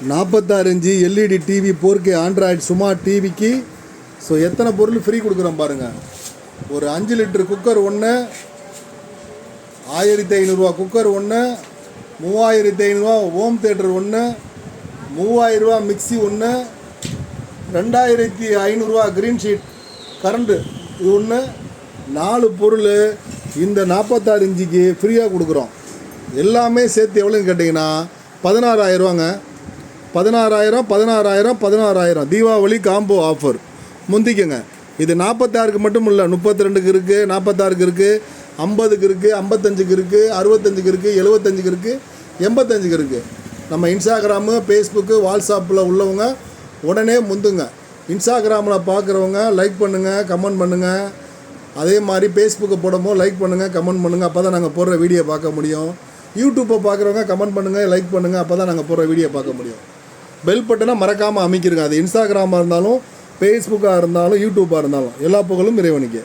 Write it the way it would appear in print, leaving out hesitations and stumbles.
46 inch LED TV 4K Android smart டிவிக்கு so எத்தனை பொருள் ஃப்ரீ கொடுக்குறோம் பாருங்கள். ஒரு 5 லிட்டர் குக்கர் ஒன்று, 1500 குக்கர் ஒன்று, 3500 ஹோம் தேட்டர் ஒன்று, 3000 மிக்சி ஒன்று, 2500 க்ரீன் ஷீட் கரண்ட்டு இது ஒன்று, 4 பொருள் இந்த 46 இன்ச்சுக்கு ஃப்ரீயாக கொடுக்குறோம். எல்லாமே சேர்த்து எவ்வளோன்னு கேட்டிங்கன்னா 16000ரூவாங்க. 16000 தீபாவளி காம்போ ஆஃபர் முந்திக்கங்க. இது 46க்கு மட்டும் இல்லை, 32க்கு இருக்குது, 46க்கு இருக்குது, 50க்கு இருக்குது, 55க்கு இருக்குது, 65க்கு இருக்குது, 75க்கு இருக்குது, 85க்கு இருக்குது. நம்ம இன்ஸ்டாகிராமு, ஃபேஸ்புக்கு, வாட்ஸ்அப்பில் உள்ளவங்க உடனே முந்துங்க. இன்ஸ்டாகிராமில் பார்க்குறவங்க லைக் பண்ணுங்கள், கமெண்ட் பண்ணுங்கள். அதே மாதிரி ஃபேஸ்புக்கை போடும்போது லைக் பண்ணுங்கள், கமெண்ட் பண்ணுங்கள். அப்போ தான் நாங்கள் போடுற வீடியோ பார்க்க முடியும். யூடியூப்பை பார்க்குறவங்க கமெண்ட் பண்ணுங்கள், லைக் பண்ணுங்கள். அப்போ தான் நாங்கள் போடுற வீடியோ பார்க்க முடியும். பெல் பட்டனை மறக்காமல் அமைக்கிருங்க. அது இன்ஸ்டாகிராமாக இருந்தாலும், ஃபேஸ்புக்காக இருந்தாலும், யூடியூப்பாக இருந்தாலும். எல்லா புகழும் இறைவனுக்கு.